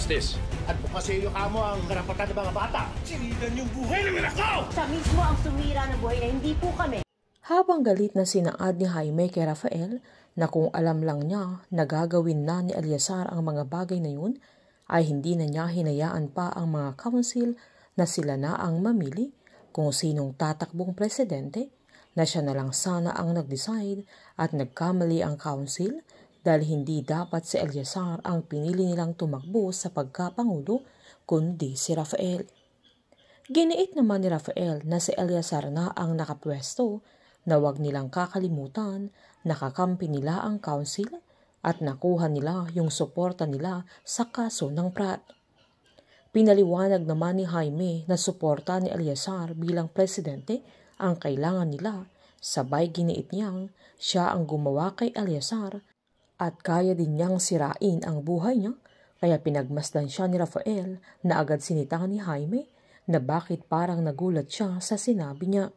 What's this? Advokasya kamo ang karapatan ng mga bata. Sinidan yung buhay ng anak ko! Siya mismo ang sumira ng buhay na hindi po kami. Habang galit na sinaad ni Jaime kay Rafael na kung alam lang niya na gagawin na ni Eleazar ang mga bagay na yun, ay hindi na niya hinayaan pa ang mga council na sila na ang mamili kung sinong tatakbong presidente, na siya na lang sana ang nag-decide at nagkamali ang council dahil hindi dapat si Eleazar ang pinili nilang tumakbo sa pagkapangulo kundi si Rafael. Giniit naman ni Rafael na si Eleazar na ang nakapwesto, na wag nilang kakalimutan nakakampi nila ang council at nakuha nila yung suporta nila sa kaso ng Pratt. Pinaliwanag naman ni Jaime na suporta ni Eleazar bilang presidente ang kailangan nila, sabay giniit niyang siya ang gumawa kay Eleazar at kaya din niyang sirain ang buhay niya, kaya pinagmasdan siya ni Rafael na agad sinita ni Jaime na bakit parang nagulat siya sa sinabi niya.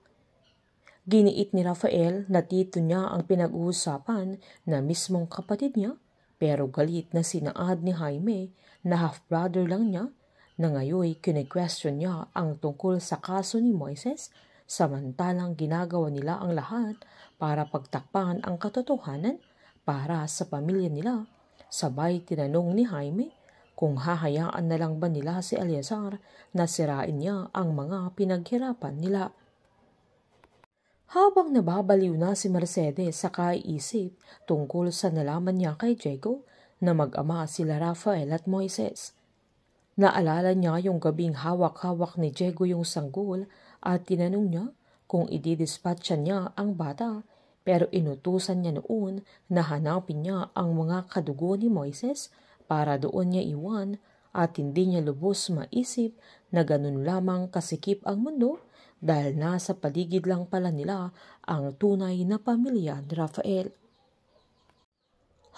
Giniit ni Rafael na tito niya ang pinag-uusapan na mismong kapatid niya, pero galit na sinaad ni Jaime na half-brother lang niya, na ngayon kine-question niya ang tungkol sa kaso ni Moises, samantalang ginagawa nila ang lahat para pagtakpan ang katotohanan para sa pamilya nila. Sabay tinanong ni Jaime kung hahayaan na lang ba nila si Eleazar na sirain niya ang mga pinaghirapan nila. Habang nababaliw na si Mercedes sa kaiisip tungkol sa nalaman niya kay Diego na mag-ama sila Rafael at Moises. Naalala niya yung gabing hawak-hawak ni Diego yung sanggol at tinanong niya kung ididispatcha niya ang bata, pero inutusan niya noon na hanapin niya ang mga kadugo ni Moises para doon niya iwan, at hindi niya lubos maisip na ganun lamang kasikip ang mundo dahil nasa paligid lang pala nila ang tunay na pamilya ni Rafael.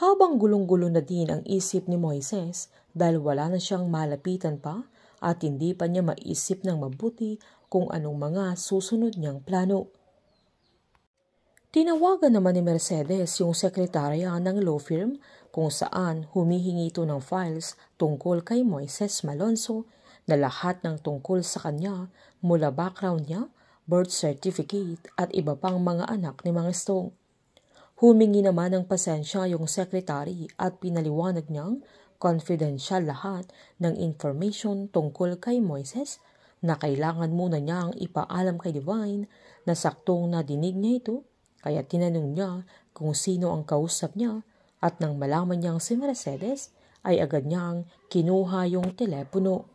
Habang gulong-gulo na din ang isip ni Moises dahil wala na siyang malapitan pa at hindi pa niya maisip ng mabuti kung anong mga susunod niyang plano. Tinawagan naman ni Mercedes yung sekretarya ng law firm kung saan humihingi ito ng files tungkol kay Moises Malonzo, na lahat ng tungkol sa kanya mula background niya, birth certificate at iba pang mga anak ni Mang Estong. Humingi naman ng pasensya yung secretary at pinaliwanag niyang confidential lahat ng information tungkol kay Moises, na kailangan muna niyang ipaalam kay Divine na saktong nadinig niya ito, kaya tinanong niya kung sino ang kausap niya, at nang malaman niyang si Mercedes ay agad niyang kinuha yung telepono.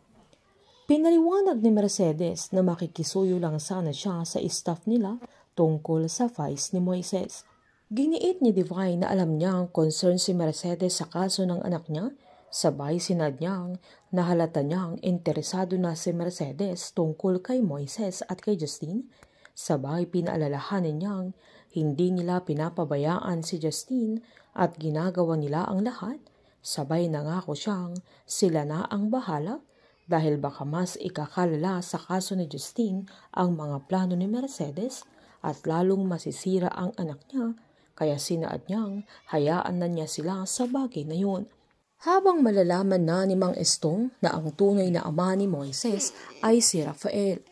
Pinaliwanag ni Mercedes na makikisuyo lang sana siya sa staff nila tungkol sa files ni Moises. Giniit ni Divine na alam niyang concern si Mercedes sa kaso ng anak niya, sabay sinad niyang nahalata niyang interesado na si Mercedes tungkol kay Moises at kay Justine, sabay pinaalalahanin niyang hindi nila pinapabayaan si Justine at ginagawa nila ang lahat, sabay nangako siyang sila na ang bahala dahil baka mas ikakalala sa kaso ni Justine ang mga plano ni Mercedes at lalong masisira ang anak niya, kaya sinaad niyang hayaan na niya sila sa bagay na yun. Habang malalaman na ni Mang Estong na ang tunay na ama ni Moises ay si Rafael,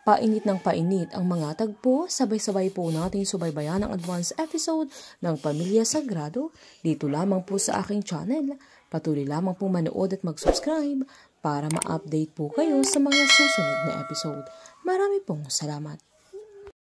painit ng painit ang mga tagpo, sabay-sabay po natin subaybayan ang advance episode ng Pamilya Sagrado dito lamang po sa aking channel. Patuloy lamang po manood at mag-subscribe para ma-update po kayo sa mga susunod na episode. Marami pong salamat.